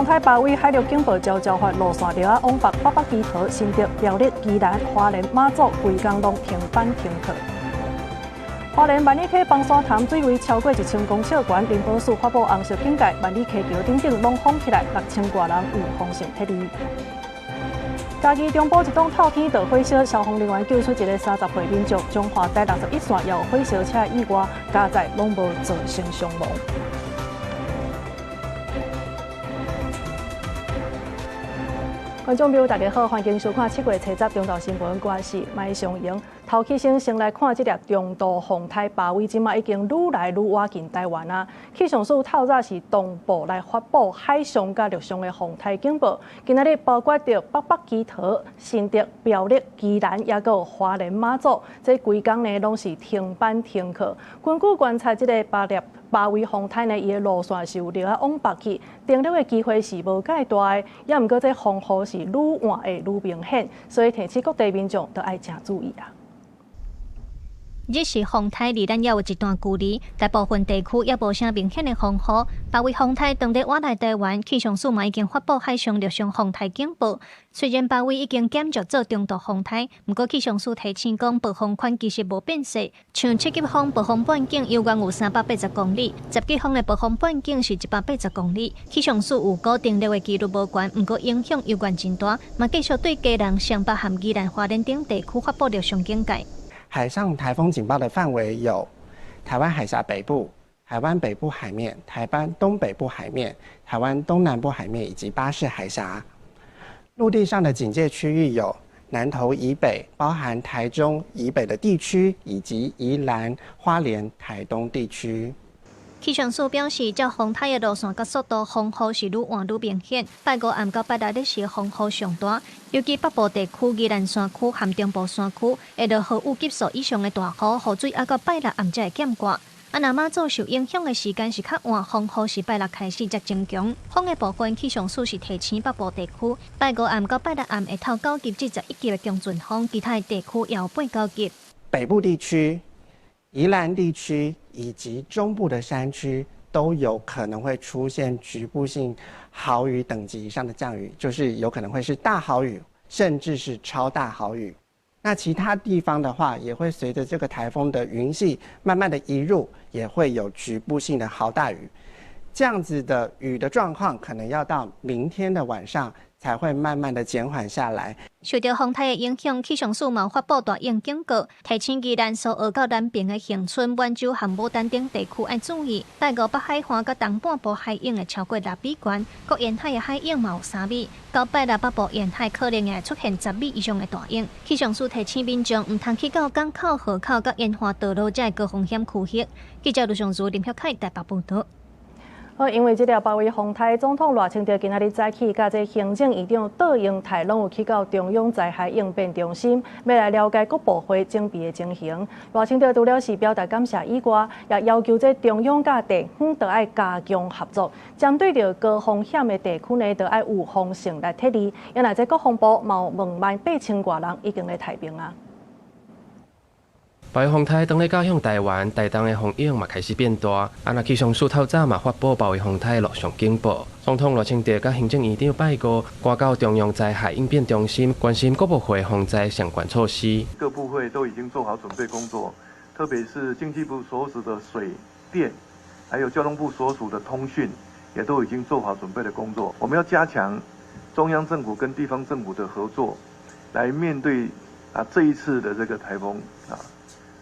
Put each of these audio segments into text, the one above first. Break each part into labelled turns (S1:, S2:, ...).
S1: 台八位海陆警报交发路线了啊，往北北北基桃、新竹、苗栗、宜兰、花莲、马祖规工拢停班停课。花莲万里溪崩山潭水位超过1000公尺悬，林保署发布红色警戒，万里溪桥顶拢封起来，6000多人有风险撤离。嘉义中部一栋透天大火烧，消防人员救出一个30岁民众，中华台61线也有火烧车意外，加载拢无造成伤亡。观众朋友，大家好，欢迎收看7月7日中道新闻，我是麦尚英。头起先来看这粒中度风台巴威，即马已经愈来愈靠近台湾啊。气象署透早是同步来发布海上甲陆上的风台警报，今仔日包括着北北基桃、新竹、苗栗、宜兰，也有花莲、马祖，这规工呢拢是停班停课。根据观察，这个巴威风台呢，伊的路线是有流啊往北去，登陆的机会是无介大的，也毋过这风雨是愈换会愈明显，所以提醒各地民众都爱真注意啊。
S2: 日时风台离咱也有一段距离，大部分地区也无啥明显的风雨。巴威风台当日我来台湾，气象署嘛已经发布海上、陆上风台警报。虽然巴威已经减弱做中度风台，不过气象署提醒讲，暴风圈其实无变细。像7级风暴风半径有远有380公里，10级风的暴风半径是180公里。气象署有估定的几率无悬，不过影响有悬真大，嘛继续对基隆、双北和宜兰花莲等地区发布陆上警戒。
S3: 海上台风警报的范围有台湾海峡北部、台湾北部海面、台湾东北部海面、台湾东南部海面以及巴士海峡。陆地上的警戒区域有南投以北，包含台中以北的地区，以及宜兰、花莲、台东地区。
S2: 气象署表示，照风台的路线甲速度，风雨是愈换愈明显。拜五暗到拜六日时风雨上大，尤其北部地区、宜兰山区含中部山区，会到豪雨级数以上的大雨，雨水还到拜六暗才会减挂。那马祖受影响的时间是较晚，风雨是拜六开始才增强。风的部分，气象署是提醒北部地区，拜五暗到拜六暗会透9级至11级的强阵风，其他的地区也有8、9级。
S3: 北部地区、宜兰地区以及中部的山区都有可能会出现局部性豪雨等级以上的降雨，就是有可能会是大豪雨，甚至是超大豪雨。那其他地方的话，也会随着这个台风的云系慢慢的移入，也会有局部性的豪大雨。这样子的雨的状况，可能要到明天的晚上才会慢慢的减缓下来。
S2: 受到风台的影响，气象署嘛发布大雨警告，提醒宜兰苏澳到南平的恒春、满洲和牡丹等地区要注意。拜五北海岸甲东半部海涌会超过6米悬，各沿海的海涌嘛有3米。到拜六北部沿海可能会出现10米以上的大涌。气象署提醒民众唔通去到港口、河口甲沿海道路，才会高风险区域。记者卢尚如、林晓凯台北报道。
S1: 好，因为这条巴威风台，总统赖清德今仔日早起，甲这行政院长杜英泰拢有去到中央灾害应变中心，要来了解各部会整备的情形。赖清德除了是表达感谢以外，也要求这中央甲地方都要加强合作，针对着高风险的地区呢，都要有方式来撤离。原来这国防部嘛有28000多人已经来退兵啊。
S4: 巴威风台当咧加向台湾，台东的风影嘛开始变大。那气象署透早嘛发布巴威风台陆上警报。总统赖清德甲行政院长拜五赶到中央灾害应变中心，关心各部会防灾相关措施。
S5: 各部会都已经做好准备工作，特别是经济部所属的水电，还有交通部所属的通讯，也都已经做好准备的工作。我们要加强中央政府跟地方政府的合作，来面对这一次的这个台风啊。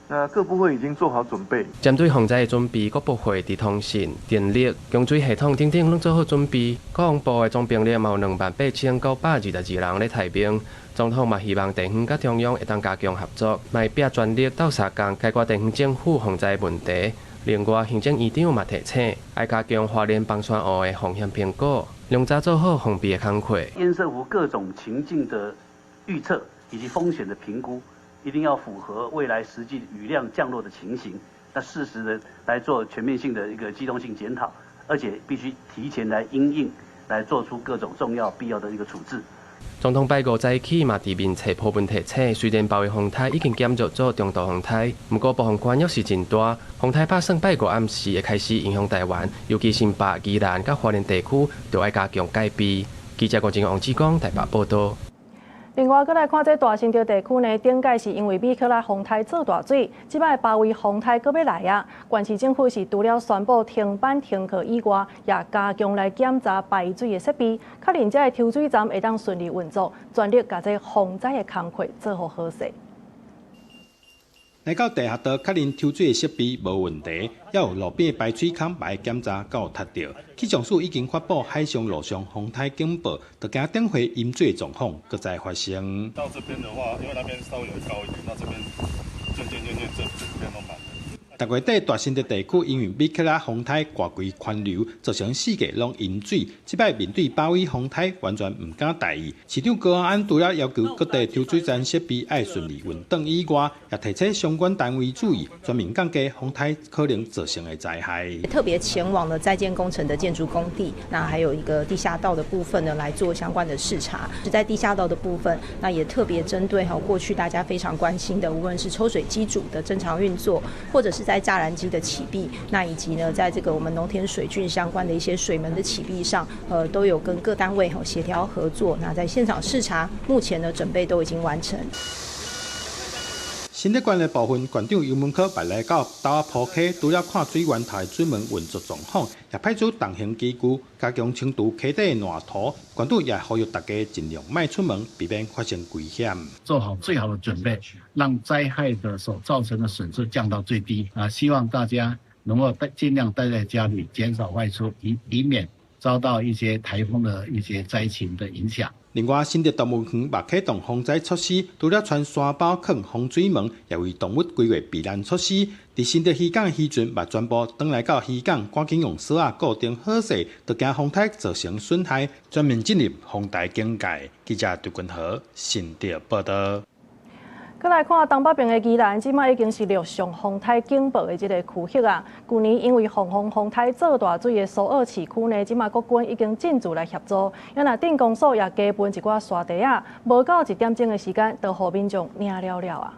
S5: 那各部会已经做好准备。
S4: 针对防灾的准备，各部会伫通讯、电力、供水系统等等拢做好准备。国防部的总兵力嘛有28922人咧退兵。总统嘛希望地方甲中央会当加强合作，卖拼全力斗相共，解决地方政府防灾问题。另外，行政院长嘛提醒，要加强花莲崩山湖的风险评估，量早做好防备的工作。
S6: 淹设湖各种情境的预测以及风险的评估。一定要符合未来实际雨量降落的情形，那适时的来做全面性的一个机动性检讨，而且必须提前来因应，来做出各种重要必要的一个处置。
S4: 总统拜五早起嘛，伫面册普遍提醒，虽然包围风台已经减弱做中度风台，不过暴风圈约是真大。风台拍算拜五暗时会开始影响台湾，尤其新北、宜兰甲花莲地区，就要加强戒备。记者郭正王志光台北报道。
S1: 另外，再来看这大新竹地区呢，顶届是因为米克拉风台做大水，即摆包围风台搁要来啊。县市政府是除了宣布停班停课以外，也加强来检查排水的设备，确认这个抽水站会当顺利运作，全力把这防灾的工作做好好势。
S7: 来到地下道，确认抽水的设备无问题，也有路边排水孔排检查，敢有塌掉。气象署已经发布海上、陆上风台警报，就惊等会淹水状况搁再发生。
S8: 到这边的话，因为那边稍微高一点，那这边渐这边都满了。6月底，
S7: 大新竹地区因为米克拉风台挂规宽流，造成四界拢淹水。即摆面对包围风台，完全唔敢大意。市长高安除了要求各地抽水站设备爱顺利运转以外，也提醒相关单位注意，全面降低风台可能造成的灾害。
S9: 特别前往了在建工程的建筑工地，那还有一个地下道的部分呢，来做相关的视察。是在地下道的部分，那也特别针对过去大家非常关心的，无论是抽水机组的正常运作，或者是在栅栏机的起闭，那以及呢，在这个我们农田水郡相关的一些水门的起闭上，都有跟各单位协调合作。那在现场视察，目前呢准备都已经完成。
S7: 新竹县的部分县长游门科摆来到岛仔埔溪，除了看水源台水门运作状况，也派出重型机具加强清除溪底乱涂。县长也呼吁大家尽量迈出门，避免发生危险。
S10: 做好最好的准备，让灾害的所造成的损失降到最低啊！希望大家能够尽量待在家里，减少外出，以免遭到一些台风的一些灾情的影响。
S7: 另外，新竹动物园也启动防灾措施，除了穿沙包、放防水门，也为动物规划避难措施。伫新竹渔港渔船也全部转来到渔港，赶紧用锁固定好势，就惊风台造成损害，全面进入风台警戒。记者杜君豪新竹报道。
S1: 再来看东北边的宜兰，即卖已经是陆上风台警报的这个区域啊。去年因为风台做大水的苏澳市区呢，即卖国军已经进驻来协助，因那镇公所也加分一寡沙地啊，无到1点钟的时间，就互民众领了啊。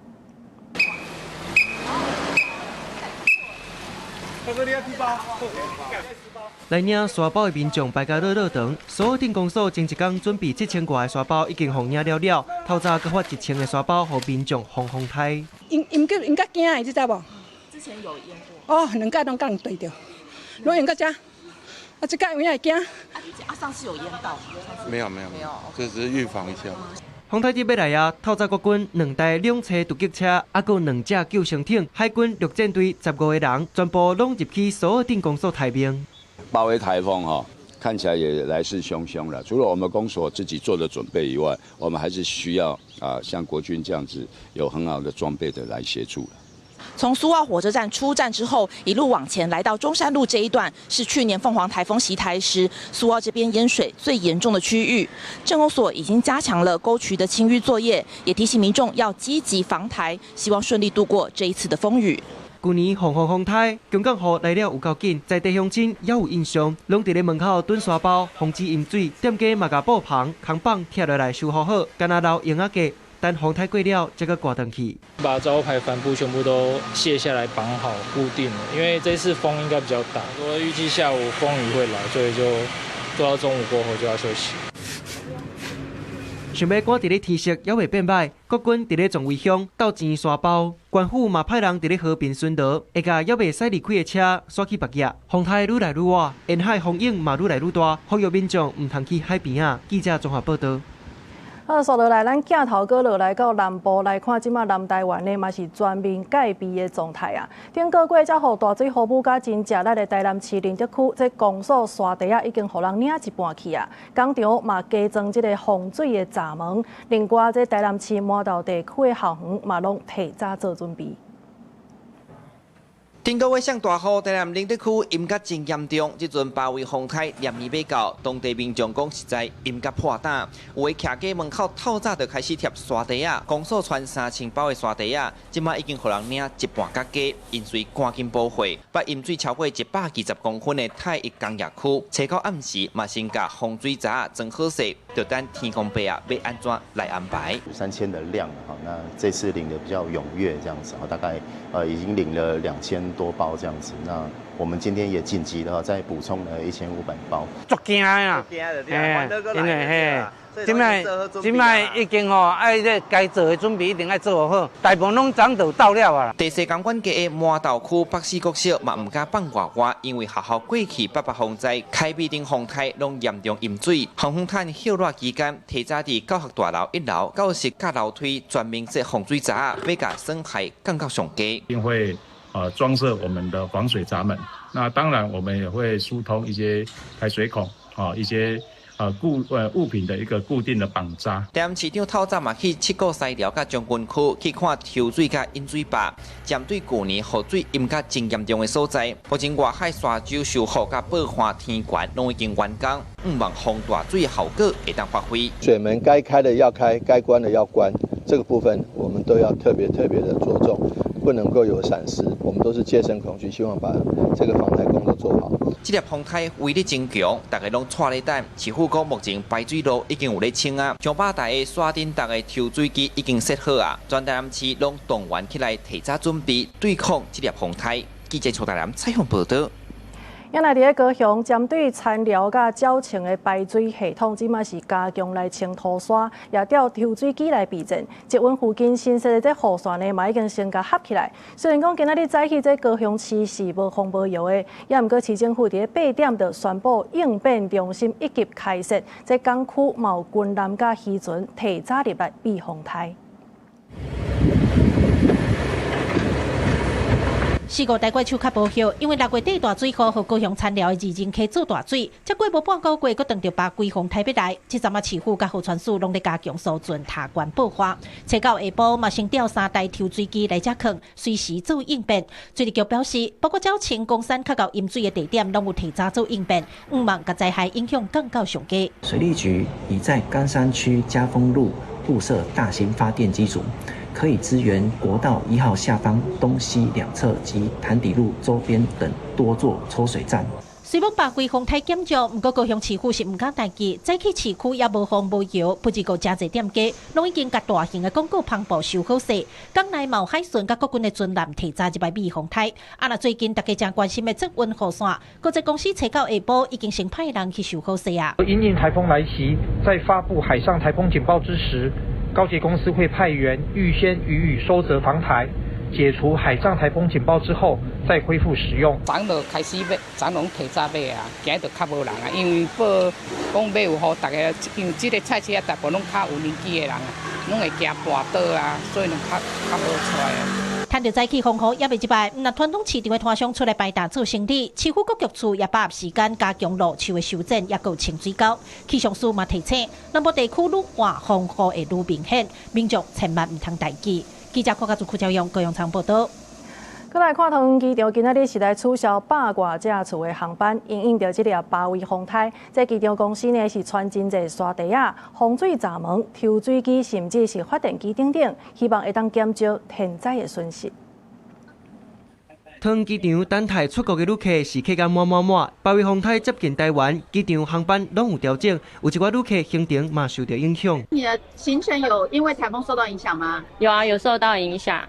S11: 来领沙包的民众排甲热长，所有镇公所前一天准备7000多的沙包，已经互领了。透早佮发1000个沙包，互民众防风台。
S12: 因较惊的，你知无？之前有淹过。哦，2届拢甲人对着，拢淹到遮。这届有影会惊。
S13: 上次有淹到？
S14: 没有，这只是预防一下。
S11: 风台日要来啊！透早国军2台2车突击车，还有2架救生艇，海军陆战队15个人，全部拢入去所有镇公所待命。
S15: 包围台风看起来也来势汹汹了。除了我们公所自己做的准备以外，我们还是需要像国军这样子有很好的装备的来协助了。
S13: 从苏澳火车站出站之后，一路往前来到中山路这一段，是去年凤凰台风袭台时，苏澳这边淹水最严重的区域。镇公所已经加强了沟渠的清淤作业，也提醒民众要积极防台，希望顺利度过这一次的风雨。
S11: 去年风台强降雨来了有够紧，在地乡亲也有印象，拢伫咧门口囤沙包，防止淹水。店家嘛甲布棚、空棒拆落来收好好，干那留用价。等风台过了，再个挂上去。
S16: 把招牌帆布全部都卸下来绑好固定了，因为这次风应该比较大，我预计下午风雨会来，所以就做到中午过后就要休息。
S11: 想要赶伫咧天色也未变歹，国军伫咧壮围乡斗钱沙包，官府嘛派人伫咧和平巡逻，下架也未使离开的车刷去别页。风台愈来愈晚，沿海风影嘛愈来愈大，呼吁民众唔通去海边啊。记者综合报道。
S1: 接落来，咱镜头搁落来到南部来看，即马南台湾呢嘛是全面戒备的状态啊。顶个月才互大水雨雨甲真正力的台南市林德区，这公所沙地啊已经互人领一半去啊。工厂嘛加装即个防水的闸门，另外这台南市满岛地区的校园嘛拢提早做准备。
S17: 顶个月上大雨，台南林德区淹甲真严重，即阵包围风台连绵被告，当地民众讲实在淹甲破胆，有诶徛家门口透早就开始贴沙地啊，公所传3000包的沙地啊，即马已经互人领一半甲价，因随赶紧补货。把淹水超过120公分的太一工业区，车到暗时嘛先甲洪水闸装好势，就等天公伯啊要安怎来安排。
S18: 3000的量哈，那这次领的比较踊跃这样子，大概已经领了2000多包这样子。那我们今天也紧急的再补充了1500包。
S19: 足惊啊！因为今摆已经爱这该做的准备一定要做好，大部分拢早就到了啊。
S17: 第四公馆街的麻豆区北市国小嘛唔敢放外，因为学校过去800风灾，开闭顶风台拢严重淹水。防风毯歇热期间，提早伫教学大楼1楼教室甲楼梯专门设防水闸，要甲损害降到上低。
S20: 一定会装设我们的防水闸门。那当然，我们也会疏通一些排水孔一些。物品的一个固定的绑扎。
S17: 台南市长透早嘛去七股西寮甲将军区去看抽水甲引水坝，针对去年雨水淹甲真严重的所在，目前外海沙洲修复甲爆花天管拢已经完工，希望防大水的效果会当发挥。
S21: 水门该开的要开，该关的要关，这个部分我们都要特别的着重，不能够有闪失。我们都是戒慎恐惧，希望把这个防台工作做好。
S17: 这粒防台威力真强，大家拢带咧等。市府讲目前排水路已经有咧清啊，将把大个刷顶大个抽水机已经设好啊，全台南市拢动员起来提早准备对抗这粒防台。记者曹台南采访报道。
S1: 原来伫高雄针对残寮甲沼清的排水系统，即马是加强来清土沙，也调抽水机来避震。即阮附近新设的这雨伞呢，嘛已经先甲合起来。虽然讲今仔日早起这高雄市是无风无雨的，也毋过市政府伫8点就宣布应变中心一级开设，这港区嘛有军舰甲渔船提早入来避风台。
S22: 4月大概手较无效，因为6月底大水库和高雄田寮的二人溪做大水，才过无半个月，佫等着把规风台要来。这阵啊，市府甲河川署拢在加强疏浚塔管爆发，车到下晡嘛先调3台抽水机来遮扛，随时做应变。水利局表示，包括沼清、公山较到淹水的地点，拢有提早做应变，毋望甲灾害影响降到上低。
S23: 水利局已在冈山区嘉丰路布设大型发电机组。可以支援国道1号下方东西两侧及潭底路周边等多座抽水站。
S22: 虽要把规风台减少，不过高雄市府是唔敢代志，早起市区也无风无雨，不只有真侪店家，拢已经甲大型的广告篷布收好势。港内冒海巡甲国军的军舰提早入来避风台。啊，那最近大家正关心的测温雨伞，国际公司车到下晡已经先派人去收好势啊。
S24: 因应台风来袭，在发布海上台风警报之时，高捷公司会派员预先予以收折防台，解除海上台风警报之后，再恢复使用。
S25: 昨就开始买，昨拢提早买啊，今日就较无人啊，因为讲买有雨，大家因为这个菜市啊，大部拢较有年纪的人啊，拢会惊跋倒啊，所以拢较无出来啊。
S22: 趁着早起风雨也未一摆，那传统市场的摊商出来摆档做生意，市府各局处也把握时间加强路树的修整，也有清水沟。气象署嘛提醒，南部地区愈晚风雨会愈明显，民众千万唔通大意。记者柯家做邱朝阳高雄场报道。
S1: 再来看桃园机场，今仔日是来取消8外架次的航班，因应着这粒包围风台，这机场公司呢是传真侪沙地啊、防水闸门、抽水机，甚至是发电机等等，希望会当减少天灾的损失。
S11: 桃园机场等待出国的旅客是客甲满，包围风台接近台湾，机场航班拢有调整，有一寡旅客行程嘛受到影响。
S26: 你的行程有因为台风受到影响吗？
S27: 有啊，有受到影响。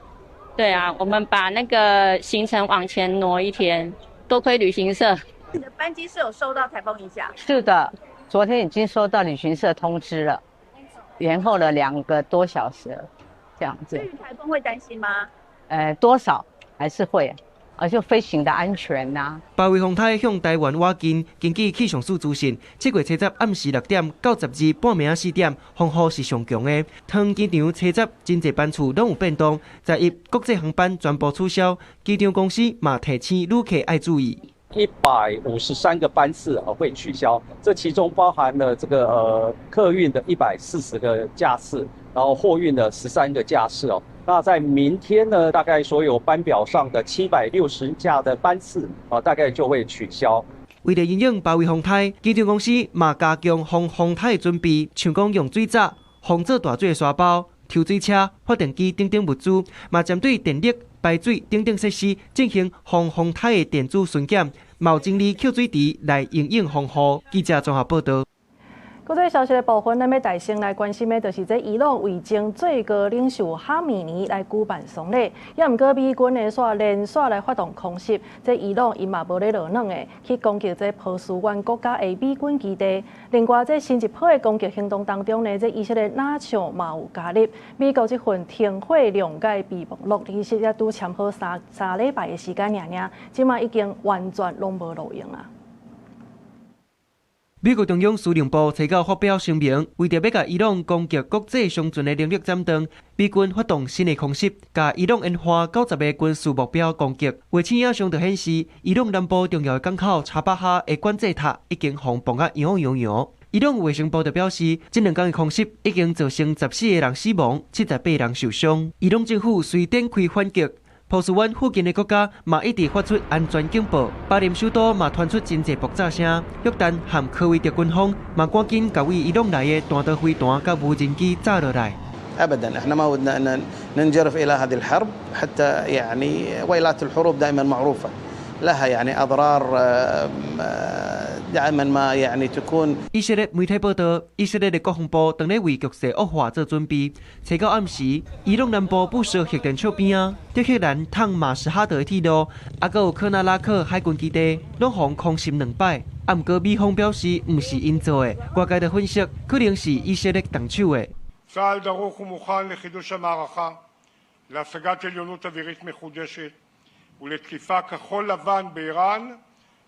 S27: 对啊，我们把那个行程往前挪一天，多亏旅行社。
S26: 你的班机是有受到台风影响？
S28: 是的，昨天已经收到旅行社通知了，延后了2个多小时，这样子。
S26: 对于台风会担心吗？
S28: 多少还是会。就飞行的安全呐。
S11: 包围风台向台湾挖近，根据气象署资讯，7月7日暗时6点到12半暝4点，风雨是上强的。桃园机场7日真侪班次拢有变动，在1国际航班全部取消，机场公司嘛提醒旅客爱注意。
S29: 153个班次会取消，这其中包含了这个客运的140个架次，然后货运的13个架次哦。那在明天呢，大概所有班表上的760架的班次大概就会取消。
S11: 为了因应包围风台，机场公司嘛加强防风台的准备，像讲用水闸、防做大水的沙包、抽水车、发电机等等物资，嘛针对电力、排水等等设施进行防风台的电子巡检，冒整理蓄水池来应应风雨。记者综合报道。
S1: 国际消息的部分，咱要大先来关心的，就是这伊朗为前最高领袖哈米尼来举办丧礼，也毋过美军的煞连续来发动空袭，这伊朗伊嘛无咧落冷的去攻击这波斯湾国家的美军基地。另外，这新一波的攻击行动当中呢，这以色列纳枪嘛有加入。美国这份停火谅解备忘录，其实也拄签好三礼拜的时间尔，即马已经完全拢无路用啊。
S11: 美国中央司令部提到发表声明，为着要甲伊朗攻击国际上船的能力斩断，美军发动新的空袭，甲伊朗研发90个军事目标攻击。卫星影像就显示，伊朗南部重要的港口查巴哈的管制塔已经被崩啊摇摇摇。伊朗卫生部就表示，这2天的空袭已经造成14个人死亡，78人受伤。伊朗政府虽展开反击。波斯湾附近的国家嘛一直发出安全警报，巴林首都嘛传出真侪爆炸声。约旦和科威特军方嘛赶紧甲为伊朗来的弹道飞弹甲无人机炸落来。
S2: ابدا احنا ما ودنا ان ننجرف الى هذه الحرب حتى يعني ويلات الحروب دائما معروفه لها يعني اضرار دائما ما يعني تكون。
S11: 以色列媒体报道，以色列的国防部当咧为局势恶化做准备。初到暗时，伊朗南部不少核电厂边啊，德黑兰通马什哈德的铁路，还有科纳拉克海军基地，拢防空袭2摆。啊，不过美方表示唔是因做的，外界的分析可能是以色列动手的。
S3: צה"ל דרוך ומוכן לחידוש המערכה, להשגת עליונות אווירית מחודשת ולתקיפה כחול לבן באיראן,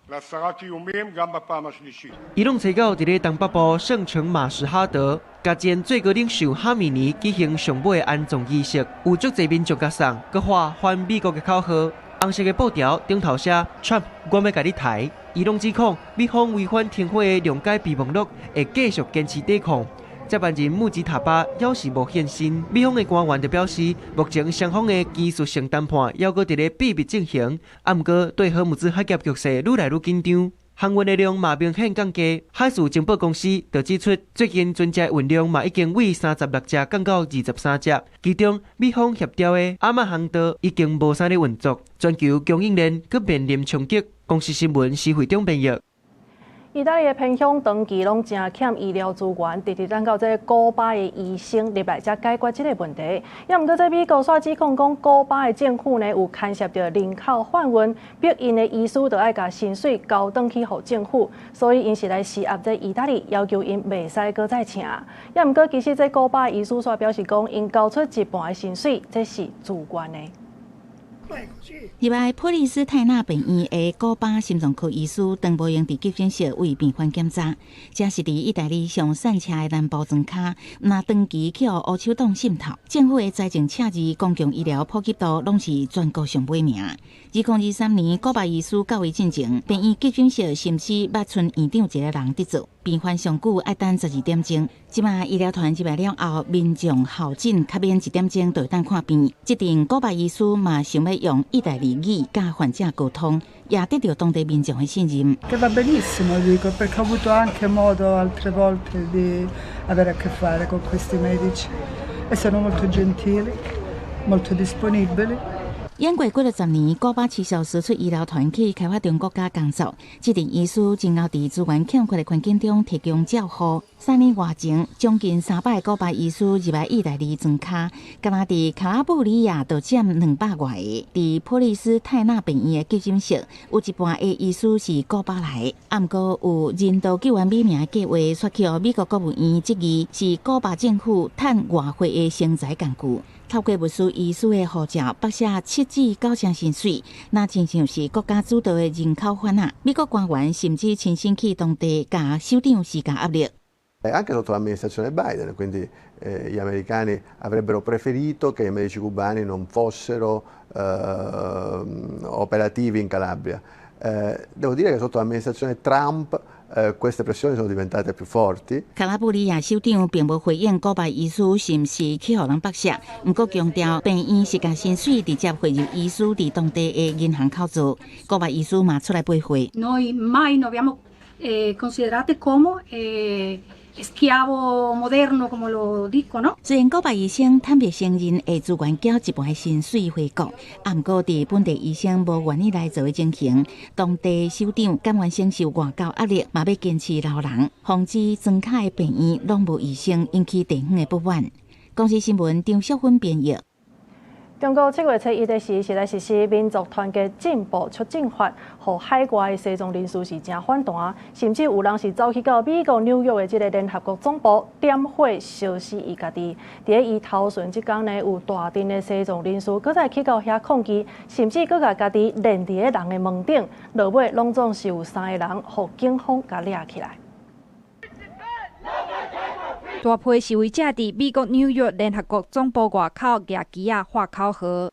S3: להסרת איומים גם בפעם השלישית.
S11: 伊朗初到伫咧东北部圣城马什哈德，甲前最高领袖哈米尼举行上尾的安葬仪式，有足侪民众甲送，佮画反美国的口号。红色的布条顶头写 "Trump， 我要甲你抬"。伊朗指控美方违反停火的谅解备忘录，会继续坚持抵抗。接班人穆吉塔巴要是无现身，美方的官员就表示，目前双方的技术性谈判还搁伫咧秘密进行。啊，不过对荷姆兹海峡局势愈来愈紧张，航运的量嘛明显降低。海事情报公司就指出，最近船只运量嘛已经为36只降到23只，其中美方协调的阿曼航道已经无啥咧运作，全球供应链佮面临冲击。公司新闻是会中编译。
S1: 意大利的偏乡长期拢真欠医疗资源，直直等到这古巴的医生入来才解决这个问题。也毋过，这美国煞指控讲，古巴的政府呢有干涉到人口贩运，逼因的医师就爱甲薪水交转去互政府，所以因是来施压这意大利，要求因袂使搁再请。也毋过，其实这古巴的医师煞表示讲，因交出一半的薪水，这是自愿的。
S4: 入来普利斯泰纳病院的古巴心脏科医师邓伯英伫急诊室为病患检查，这是伫意大利上散车的南部庄卡，那长期去互乌手党渗透，政府的财政赤字、公共医疗普及度拢是全国上尾名。2023年，古巴医师到位进前，病院急诊室甚至捌剩院长一个人伫做，病患上久爱等12点钟。即马医疗团入来了后，民众候诊较免1点钟就等看病。这阵古巴医师嘛想要用意大利语甲患者沟通，也得到当地民众的信任。
S5: Che va benissimo, dico, perché ho avuto anche modo altre volte di avere a che fare con questi medici e sono molto gentili, molto disponibili.
S4: 演过几60年，古巴持续输出医疗团去开发中国家工作。这阵医师今后伫资源欠缺的环境中提供照护。3年外前，将近300个古巴医师入来意大利庄卡，敢若伫卡拉布里亚就占200外个。伫普利斯泰纳病院的急诊室，有一半的医师是古巴来，啊，毋过有人道救援美名的计划，刷去予美国国务院质疑是古巴政府趁外汇的生财工具。透过物资医师的护照，绑下7至9成薪水，那亲像是国家主导的人口贩啊！美国官员甚至亲身去当地，甲首长施加压力。
S21: Anche sotto l'amministrazione Biden, quindi gli americani avrebbero preferito che i medici cubani non fossero operativi in Calabria. Devo dire che sotto l'amministrazione Trump
S6: queste pressioni sono diventate più forti。
S4: 卡拉布里亚首长并无回应古巴医师是毋是去互人爆射，不过强调病院是甲薪水直接汇入医师伫当地的银行口座。古巴医师嘛出来背会。
S7: Noi mai non abbiamo considerate come schiavo moderno come lo dicono。
S4: 虽然古巴医生坦白承认会自愿缴一半薪水回国，不过伫本地医生无愿意来做的情形，当地首长甘愿承受外交压力，嘛要坚持留人，防止庄卡的病院拢无医生，引起地方的不满。公司新闻张淑芬编译。
S1: 中国7月初1日是来实施民族团结进步促进法，互海外的西藏人士是真反弹，甚至有人是走去到美国纽约的这个联合国总部点火烧死伊家己。伫伊头顺即天呢，有大阵的西藏人士搁再去到遐抗议，甚至搁甲家己连伫个人的门顶，落尾拢总是有3个人互警方甲抓起来。
S8: 大批示威者伫美国纽约联合国总部外口举旗啊、喊口号。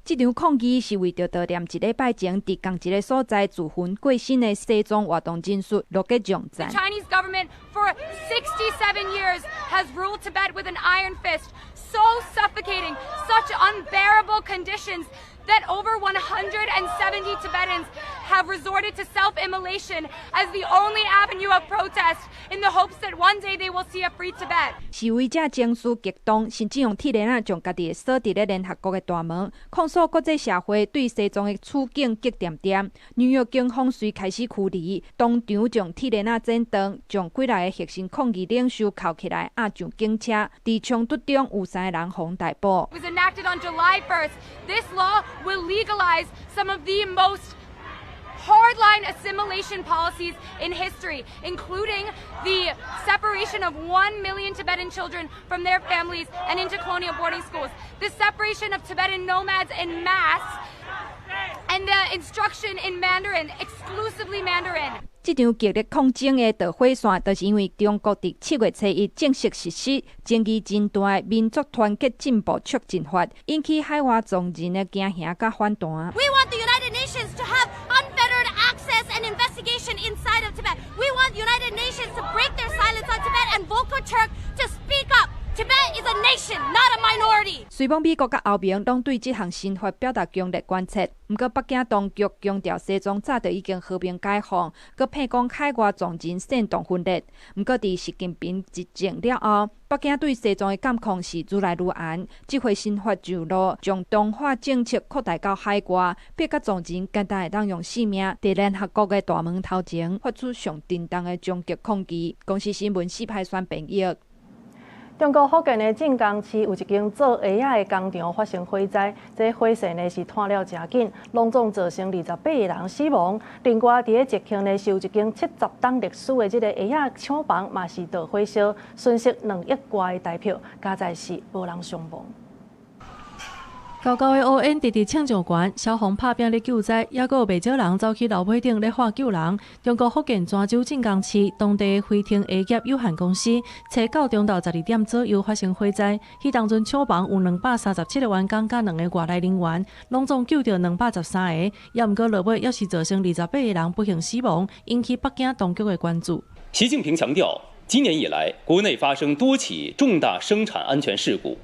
S8: 这场抗议是为着悼念一礼拜前伫同一个所在自焚过身的西藏活动人士落给奖赞。
S9: Chinese government for 67 years has ruled Tibet with an iron fist, so suffocating, such unbearable conditions that over 170 Tibetans have resorted to self-immolation as the only avenue of protest in the hopes that one day they will see a free Tibet.
S8: 示威者情绪激动，甚至用铁链啊将家己锁伫咧联合国的大门，控诉国际社会对西藏的处境极点点。纽约警方随开始驱离，当场将铁链啊剪断，将几来个核心抗议领袖铐起来，押上警车。伫冲突中有3个人被逮捕。
S9: It was enacted on July 1st. This law will legalize some of the most hardline assimilation policies in history, including the separation of 1 million Tibetan children from their families and into colonial boarding schools, the separation of Tibetan nomads en masse, and the instruction in Mandarin, exclusively Mandarin.
S8: 这场激烈抗争的导火线，就是因为中国伫7月初1正式实施争议真大的民族团结进步促进法，引起海外藏人的惊吓甲反弹。
S9: We want the United Nations to have unfettered access and investigation inside of Tibet. We want United Nations to break their silence on Tibet and Volker Turk to speak up. Tibet is a nation, not a minority.
S8: 虽讲美国甲欧盟拢对这项新法表达强烈关切，不过北京当局强调西藏早就已经和平解放，佮骗讲海外藏人煽动分裂。不过伫习近平执政了后，北京对西藏的监控是愈来愈严。这回新法上路，将同化政策扩大到海外，逼甲藏人简单会当用性命伫联合国的大门头前发出上震动的终极抗议。公司新闻4派选评译。
S1: 中国福建的晋江市有一间做鞋仔的工厂发生火灾，这火势呢是炭了真紧，拢总造成28个人死亡。另外，伫咧捷庆呢是有一间70档历史的这个鞋仔厂房，嘛是着火烧，损失2亿外的台票，加在是无人伤亡。高高的乌烟直直庆祝馆，消防拍拼咧救灾，也阁有袂少人走去楼尾顶咧喊救人。中国福建泉州晋江市当地辉腾鞋业有限公司，初9中昼12点左右发生火灾。迄当阵厂房有237个员工，甲2个外来人员，拢总救着213个，也毋过落尾也是造成28个人不幸死亡，引起北京当局的关注。
S10: 习近平强调，今年以来，国内发生多起重大生产安全事故。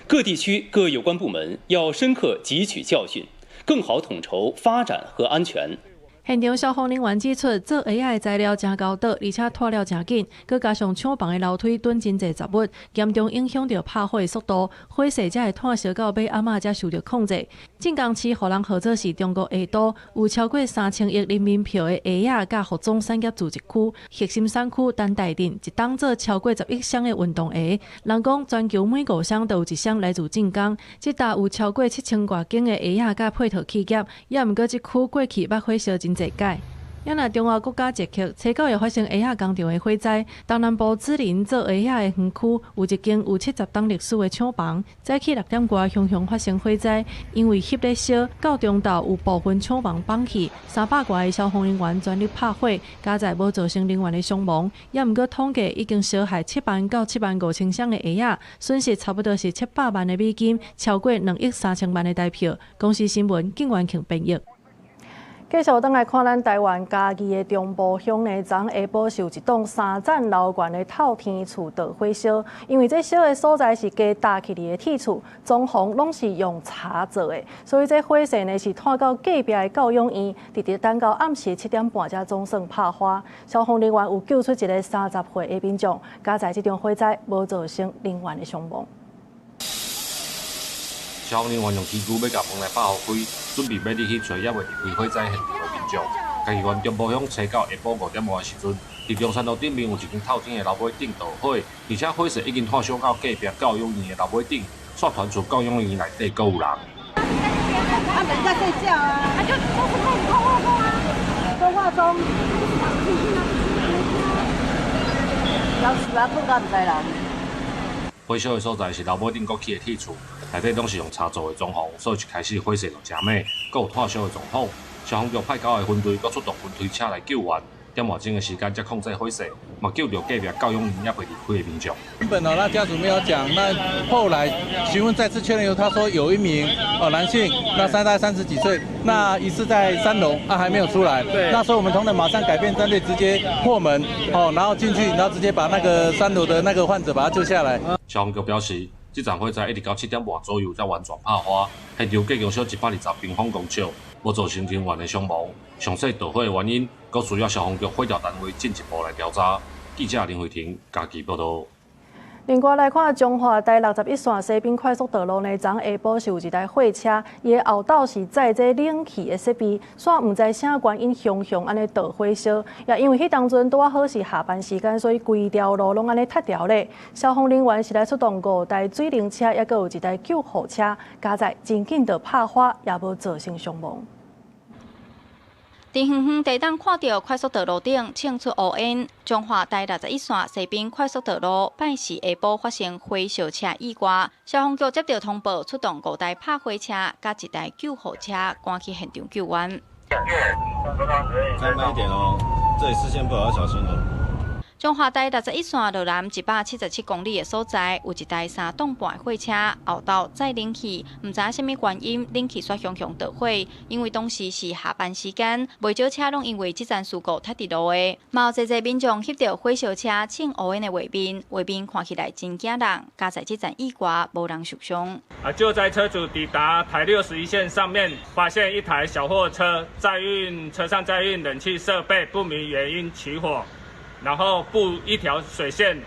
S10: 各地区各有关部门要深刻汲取教训，更好统筹发展和安全。现场消防人员指出，做鞋仔的材料真高档，而且脱了真紧，佮加上厂房的楼梯墩真侪杂物，严重影响到拍火的速度，火势才会炭烧到尾暗仔才受到控制。晋江市互人号做是中国鞋都，有超过3000亿人民票的鞋仔甲服装产业自治区，核心产区丹台镇一当做超过10亿双的运动鞋。人讲全球每5双都有1双来自晋江，这搭有超过7000多间的鞋仔甲配套企业，也毋过这区过去捌火烧真侪届。也若中华国家节气，初9月发生鞋仔工厂的火灾。东南部毗邻做鞋仔的园区，有一间有70档历史的厂房，早起6点外熊发生火灾，因为翕咧烧，到中昼有部分厂房放弃，300多个消防人员全力拍火，加在无造成人员的伤亡。也毋过统计已经烧害7万到7万5千双的鞋仔，损失差不多是700万的美金，超过2亿3千万的台票。公司新闻景元庆编译。
S1: 继续登来看咱台湾嘉义的中部乡呢，昨下晡受一栋3层楼悬的透天厝着火烧，因为这烧的所在是加搭起嚟的铁厝，装潢拢是用柴做的，所以这火势呢是拖到隔壁的教养院，直直等到暗时7点半才总算拍花。消防人员有救出一个30岁的民众，加在这场火灾无造成人员的伤亡。
S12: 消防人员用机具要甲门来拍好开，准备要入去找也未离开火灾现场的民众。嘉义县中部乡车到下晡5点半的时阵，伫中山路顶面有一间透天的楼尾顶着火，而且火势已经扩烧到隔壁教养院的楼尾顶，煞传出教养院内底阁有人。
S13: 他们在睡觉啊，他就都是通话啊，通话中。要死啊，困到唔知人。
S12: 火烧的所在是楼尾顶阁起的铁厝。 内底拢是用柴做的装潢，所以一开始火势就真猛，阁有炭烧的状况。消防局派9个分队，阁出动分推车来救援。点外钟的时间才控制火势，嘛救到隔壁教养院也未离开的民众。
S14: 原本那家属没有讲，那后来询问再次确认以后，他说有一名男性，那大概30几岁，那疑似在3楼，还没有出来。对。那时候我们同仁马上改变战略，直接破门，然后进去，然后直接把那个3楼的那个患者把他救下来。
S12: 消防局表示。 这场火灾一直到7点半左右才完全拍花，现场计共烧120平方公尺，无造成人员的伤亡。详细导火的原因，佫需要消防局火调单位进一步来调查。记者林慧婷嘉义报道。
S1: 另外来看中华台61线西滨快速道路呢，昨下晡是有一台货车，伊的后斗是载这冷气的设备，煞唔知啥原因熊安尼着火烧，也因为迄当阵拄啊好是下班时间，所以规条路拢安尼塌掉咧。消防人员是来出动5台水灵车，也佫有1台救护车，加在真紧着拍花，也无造成伤亡。
S15: 伫远远地当看到快速道路顶冲出乌烟，中华台61线西滨快速道路拜四下晡发生火烧车意外，消防局接到通报，出动5台拍火车加1台救护车赶去现场救援。
S16: 再慢一点哦，这里视线不好，要小心哦。
S15: 中华台61线路南177公里的所在，有1台3吨半货车后斗载冷气，唔知什么原因，冷气煞熊着火。因为当时是下班时间，袂少车拢因为这件事故塌伫路的。嘛有侪民众翕到火烧车穿乌烟的画面，画面看起来真惊人。加在这件意外，无人受伤。
S17: 救灾车主抵达台61线上面，发现一台小货车车上载运冷气设备，不明原因起火。 然后布一条水线，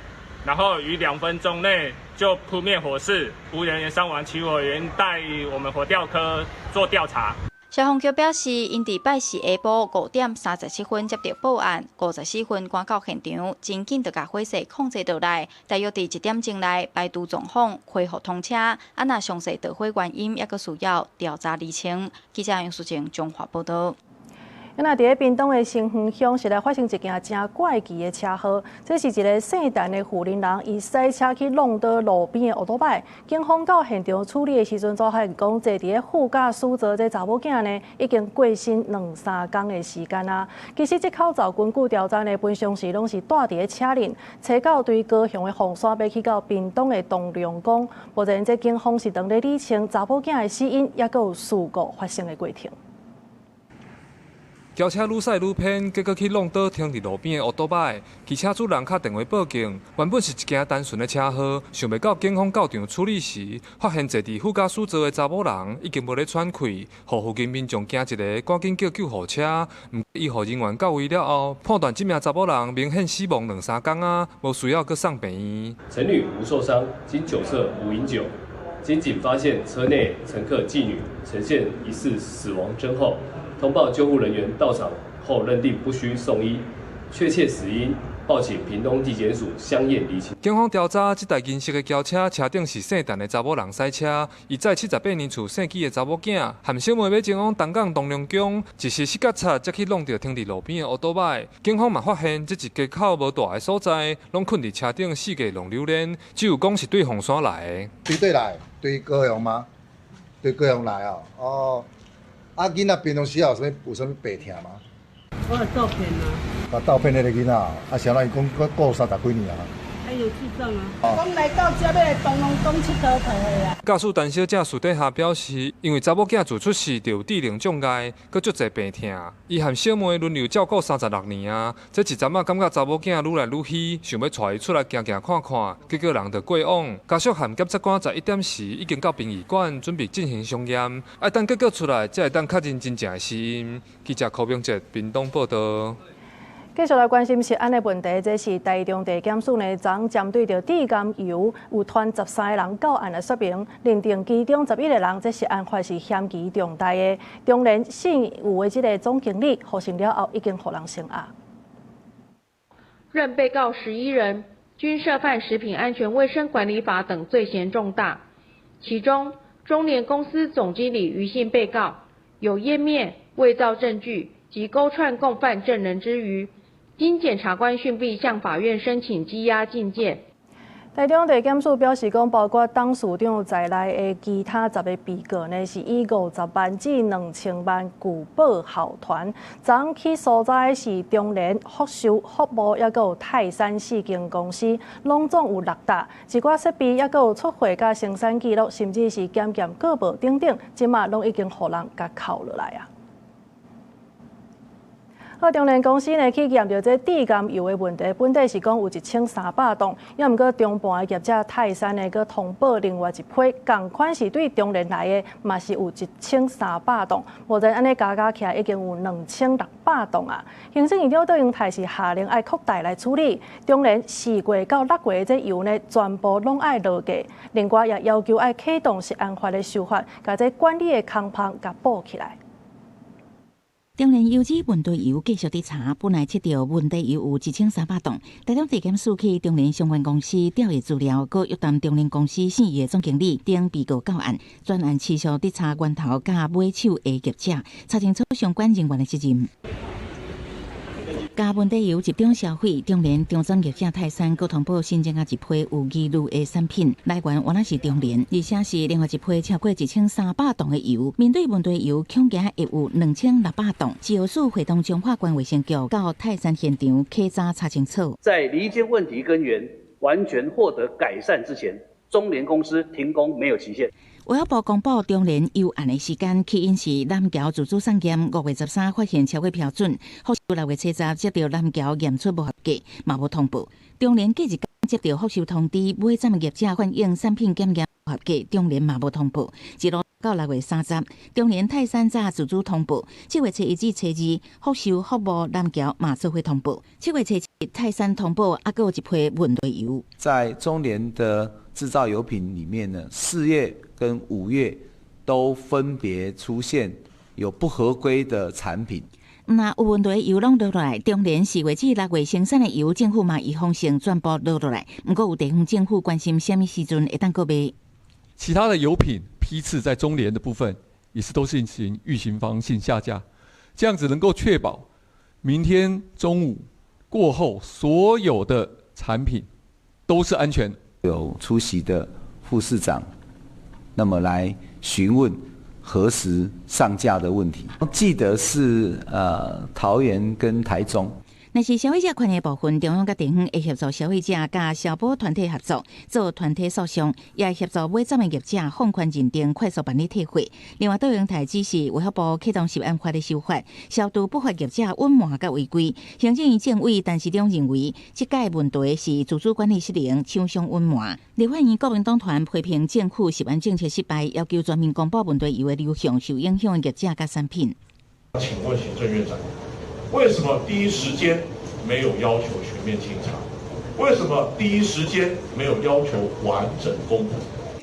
S17: 然后于2分钟内就扑灭火势，无人员伤亡。起火原因待我们火调科做调查。
S15: 消防局表示，因伫拜四下晡5点37分接到报案，54分赶到现场，真紧就把火势控制落来。大约伫1点钟内排除状况，恢复通车。啊，那详细着火原因，也阁需要调查厘清。记者杨淑晴综合报道。
S1: 那伫咧屏东的新园乡是来发生一件真怪奇的车祸，这是一个姓陈的妇人人，伊驶车去弄到路边的乌托邦。警方到现场处理的时阵，才发现讲坐伫咧副驾驶座这查某囝呢，已经过身2、3天的时间啊。其实这口罩根据调查呢，平常时拢是带伫咧车里，车到对高雄的凤山要去到屏东的东龙宫。目前这警方是当咧理清查某囝的死因，也佫有事故发生的过程。
S18: 轿车愈驶愈偏，结果去弄倒停伫路边的乌托邦。骑车主人敲电话报警，原本是一件单纯的车祸，想袂到警方到场处理时，发现坐伫副驾驶座的查某人已经无咧喘气，互附近民众惊一个，赶紧叫救护车。医护人员到位了后，判断这名查某人明显死亡2、3天啊，无需要搁送病院。
S19: 陈女无受伤，经酒测无饮酒。经警发现车内乘客妓女呈现疑似死亡征候。 通报救护人员到场后，认定不需送医，确切死因报请屏东地检署相验厘清。
S18: 警方调查，这台银色的轿车车顶是姓陈的查某人驶车，伊载78年厝姓纪的查某囝，含小妹要前往东港东龙宫，一时失觉差，才去弄到停伫路边的乌托邦。警方嘛发现，这一街口无大的所在，拢困伫车顶四界弄榴莲，只有讲是对凤山来的。
S20: 对来，对高雄吗？对高雄来哦。哦。 啊，囡仔平常时有啥物病痛吗？
S13: 我有照片啊。
S20: 照片迄个囡仔，啊，谁人伊讲过30几年啊？
S13: 伊有智障啊！讲来到这要来东龙东佚佗去啊！
S18: 驾驶陈小姐私底下表示，因为查某囝自出世就有智能障碍，佮足侪病痛，伊和小妹轮流照顾36年啊。这一阵感觉查某囝愈来愈虚，想要带伊出来行行看看，结果人就过往。家属和检察官11点时已经到殡仪馆准备进行详验，要等结果出来才会当确认真正的死因。记者柯炳哲屏东报道。
S1: 继续来关心食安的问题，这是台中地检署呢，昨针对着地甘油有团13个人到案的说明，认定其中11个人这食安法是嫌疑重大的。中联信有的这个总经理获刑了后，已经予人声押。
S2: 任被告11人均涉犯食品安全卫生管理法等罪嫌重大，其中中联公司总经理余姓被告有湮灭、伪造证据及勾串共犯证人之余。经检察官讯毕，向法院申请羁押禁见。
S1: 台中地检署表示，讲包括董事长在内的其他10个被告呢，是以50万至2000万拒保校团。昨起所在是中联、福寿、福茂，也有泰山4间公司，拢总有6大，一寡设备，也有出货甲生产记录，甚至是检验个报等等，即马拢已经予人甲扣落来啊。中联公司呢去验到这地甘油的问题，本地是讲有1300吨，也毋过中盘的业者泰山呢，佮通报另外一批，同款是对中联来的，嘛是有1300吨，目前安尼加起来已经有2600吨啊。行政院长杜英泰是下令爱扩大来处理，中联4月到6月的这油呢，全部拢爱落价，另外也要求爱启动食安法的修法，把这管理的空棚甲补起来。
S4: 中联油脂问题油继续调查，本来测到问题油有1300吨。台中地检署去中联相关公司调阅资料，佮约谈中联公司4月总经理等被告到案，专案持续调查源头甲买手的业者，查清楚相关人员的责任。甲问题油集中销毁，中联中专业者泰山佮通报新增一批有疑虑的产品，来源原来是中联，而且是另外一批超过1300吨的油。面对问题油恐惊约有2600吨，自由署会同中华关卫生局到泰山现场稽查查清楚。
S22: 在厘清问题根源，完全获得改善之前，中联公司停工没有期限。
S4: 卫生部公布中联油案的时间，起因是南桥自主产检5月13发现超过标准，福寿6月70接到南桥验出无合格，嘛无通报。中联隔一天接到福寿通知，买站业者反映产品检验不合格，中联嘛无通报。一路到6月30，中联泰山早自主通报。7月1至2，福寿、福茂、南桥嘛做伙通报。7月7泰山通报，还有一批问题油。
S23: 在中联的制造油品里面呢，4月跟5月都分别出现有不合规的产品。
S4: 那有问题油拢落来，中联4月至6月生产的油，政府嘛预防性全部落来。不过有地方政府关心什么时阵会当搁卖？
S24: 其他的油品批次在中联的部分也是都进行预防性下架，这样子能够确保明天中午过后所有的产品都是安全。
S23: 有出席的副市长，那么来询问何时上架的问题。记得是桃园跟台中。
S4: 若是消费者权益部分，中央甲地方会协助消费者甲消保团体合作，做团体诉讼，也会协助买站的业者放宽认定，快速办理退货。另外，杜英泰指示卫福部启动食安法的修法，消除不法业者隐瞒甲违规。行政院政委陈时中认为，这届问题是自主管理失灵、厂商隐瞒。立法院国民党团批评政府食安政策失败，要求全面公布问题油的流向、受影响的业者甲产品。
S25: 请问行政院长，为什么第一时间没有要求全面清查？为什么第一时间没有要求完整公布？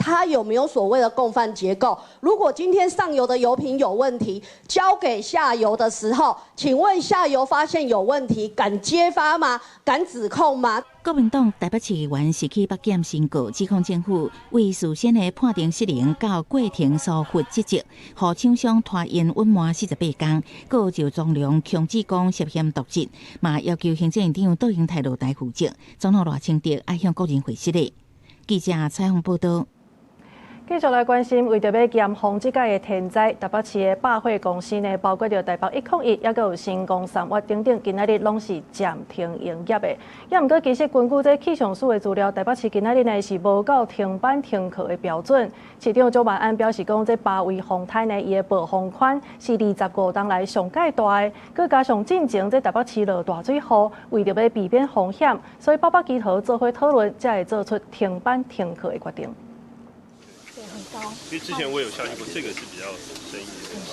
S26: 它有没有所谓的共犯结构？如果今天上游的油品有问题，交给下游的时候，请问下游发现有问题，敢揭发吗？敢指控吗？
S4: 国民党台北市议员是去北检申告，指控政府为事先的判定失灵到过程疏忽职责，互厂商拖延隐瞒48天，各就总量强制讲涉嫌渎职，嘛要求行政院长杜英泰落台负责。总统赖清德爱向国人回息的。记者采访报道。
S1: 继续来关心，为着要减防即届的天灾，台北市的百货公司呢，包括着台北101，也佮有新光三越等等，今仔日拢是暂停营业的。也毋过，其实根据这气象署的资料，台北市今仔日呢是无到停班停课的标准。市长周万安表示讲，这8位风台呢，伊的暴风圈是25冬来上界大的，佮加上进前这台北市落大水雨，为着要避免风险，所以北北基桃做伙讨论，才会做出停班停课的决定。
S3: 因为之前我有下去过，这个是比较深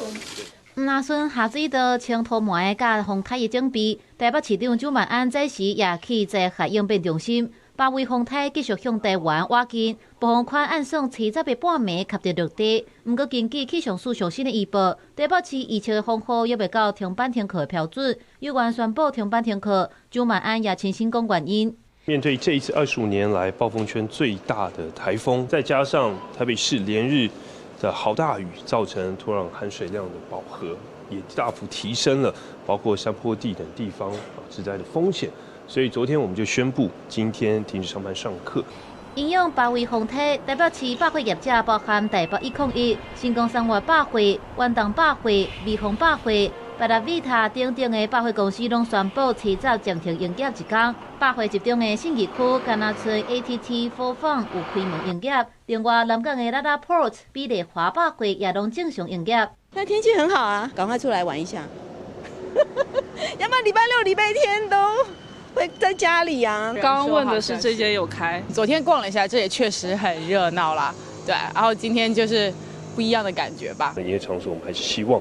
S3: 一点。对。
S5: 若顺下水道清涂膜的甲风台的整备，台北市长周万安这时也去在海应变中心，8位风台继续向台湾挖进，暴风圈按算70个半暝吸得落地。不过根据气象署最新的预报，台北市预测的风雨也未到停班停课的标准，有关宣布停班停课，周万安也亲身讲原因。
S3: 面对这一次25年来暴风圈最大的台风，再加上台北市连日的豪大雨，造成土壤含水量的饱和，也大幅提升了包括山坡地等地方致灾的风险。所以昨天我们就宣布，今天停止上班上课。
S5: 应用8位风体，台北市百货业者包含台北101、新光三越百货、万东百货、美丰百货、百达维塔等等的百货公司拢宣布提早暂停营业一天。百货集中的信义区、甘拿村 ATT 4房有开门营业，另外南港的Lada Port、比利华百货也拢正常营业。
S6: 那天气很好啊，赶快出来玩一下。要不然礼拜六、礼拜天都。 会在家里啊。
S7: 刚刚问的是这间有开，昨天逛了一下，这也确实很热闹啦。对，然后今天就是不一样的感觉吧。营
S3: 业场所我们还是希望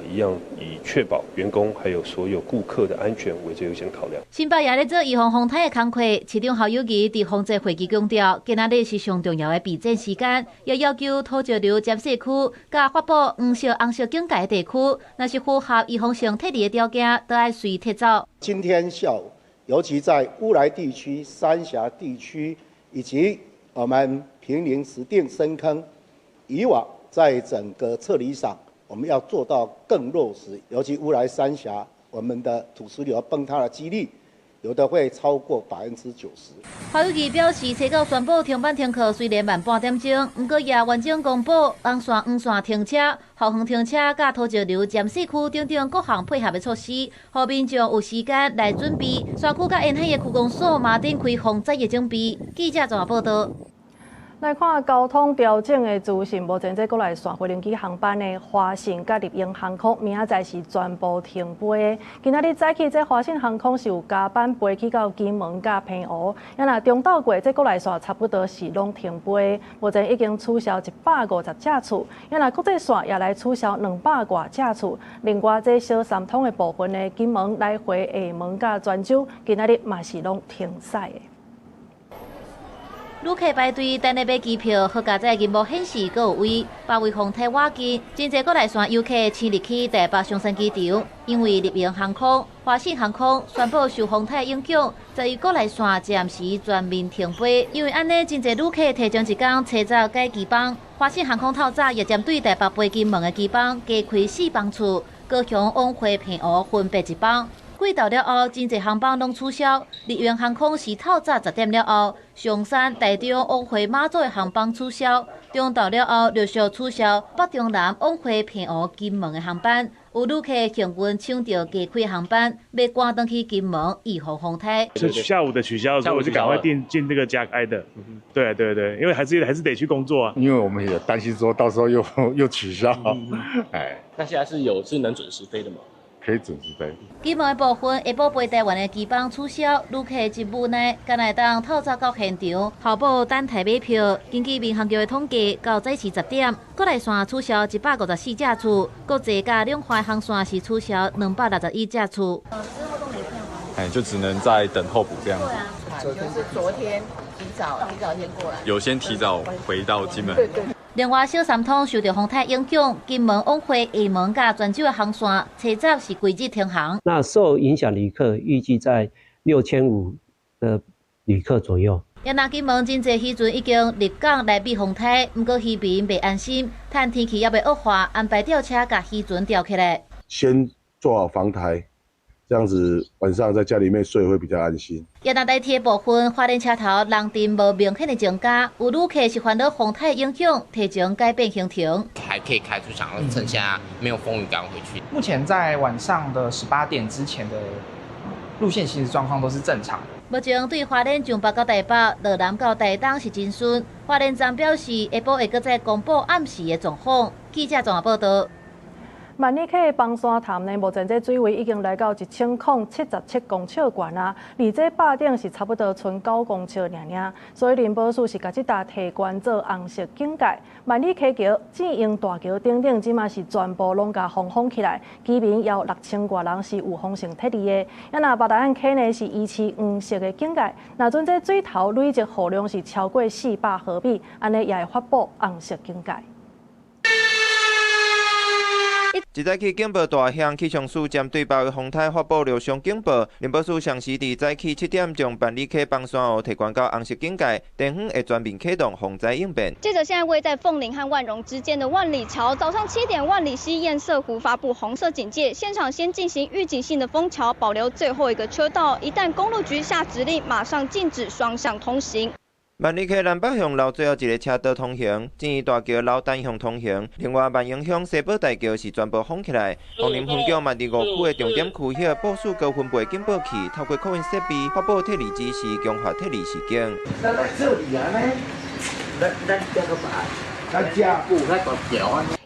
S3: 一样以确保员工还有所有顾客的安全为最优先考量。
S5: 新北也咧做预防风台的工作，市长侯友宜伫防灾会议强调，今仔日是上重要的备战时间，也要求土石流监视区、甲发布黄色、红色警戒的地区，若是符合预防性特例的条件，都要随撤走。
S11: 今天下午。 尤其在乌来地区、三峡地区以及我们坪林、石碇、深坑，以往在整个撤离上，我们要做到更落实。尤其乌来、三峡，我们的土石流崩塌的几率，有的会超过90%。
S5: 侯友宜表示，初到宣布停班停课虽然慢半点钟，不过也完整公布红线、黄线停车、后方停车、甲土石流监视区等等各项配合的措施，让民众有时间来准备。山区甲沿海的区公所马顶开防灾的准备。记者综合报道。
S1: 来看交通调整的资讯，目前这国内线飞轮机航班的华信甲立英航空明仔载是全部停飞的。今仔日早起，这华信航空是有加班飞去到金门甲澎湖，也若中岛过这国内线差不多是拢停飞的。目前已经取消150架次，也若国际线也来取消200多架次。另外，这小三通的部分的金门来回厦门甲泉州，今仔日嘛是拢停驶的。
S5: 旅客排队等咧买机票，好加在银幕显示阁有位8位风台瓦机，真侪国内线游客迁入去台北松山机场，因为立英航空、华信航空宣布受风台影响，在于国内线暂时全面停飞。因为安尼，真侪旅客提前一天车早改机班。华信航空透早也针对台北飞金门的机班加开4班次，高雄往回澎湖分别1班。 轨道了后，真侪航班拢取消。立英航空是透早10点了后，上山、台中往回马祖的航班取消。中岛了后，陆续取消北中南往回澎湖、金门的航班。有旅客幸运抢到加开航班，要赶回去金门预防风台。
S21: 是下午的取消的时候，我就赶快进这个加开的。对对对，因为还是得去工作啊。
S27: 因为我们也担心说到时候又取消。哎，
S28: 那现在是能准时飞的吗？
S27: 可以准时飞。
S5: 金门的部分下晡飞台湾的机班取消，旅客真无奈，敢来当透早到现场，后补等待买票。根据民航局的统计，到早起10点，国内线取消154架次，国际甲两环航线是取消261架次。之后都没票吗？
S27: 哎，就只能在等候补这样子。
S6: 对啊，就是昨天提早先过来。
S27: 有先提早回到金门。
S6: 对对。
S5: 另外，小三通受到风台影响，金门往回厦门甲泉州的航线，车早是规日停航。
S29: 那受影响旅客预计在6500的旅客左右。
S5: 也那金门真侪渔船已经入港来避风台，不过渔民未安心，趁天气也未恶化，安排吊车甲渔船吊起来。
S27: 先做好防台，这样子晚上在家里面睡会比较安心。
S5: 也那代替的部分，花莲车头人阵无明显的增加，有旅客是烦恼风台影响，提前改变行程。
S8: 还可以开出想要趁下没有风雨赶回去。
S9: 目前在晚上的18点之前的路线行驶状况都是正常的。
S5: 目前对花莲从北到台北、落南到台东是真顺。花莲站表示，下晡会搁再公布暗时的状况。记者综合报道。
S1: 万里溪的崩山潭呢，目前这水位已经来到1077公尺悬啊，离这坝顶是差不多剩9公尺尔尔，所以林保署是把这搭提悬做红色警戒。万里溪桥、志英大桥等等，即嘛是全部拢甲封起来，居民有6000多人是有封城撤离的。那巴达岸溪呢是依次黄色的警戒，那阵这水头累积雨量是超过400毫米，安尼也会发布红色警戒。
S10: 一早起警报大响，气象署针对暴雨风台发布热伤警报。林保署上时伫早起7点将万里溪崩山湖提悬到红色警戒，地方会全面启动防灾应变。
S12: 接着，现在位在凤林和万荣之间的万里桥，早上7点，万里溪堰塞湖发布红色警戒，现场先进行预警性的封桥，保留最后一个车道。一旦公路局下指令，马上禁止双向通行。
S10: 万里溪南北向留最后一个车道通行，志义大桥留单向通行。另外，万荣乡西堡大桥是全部封起来。凤林分局万里5区的重点区域部署高分贝警报器，透过扩音设备发布撤离指示，强化撤离时间。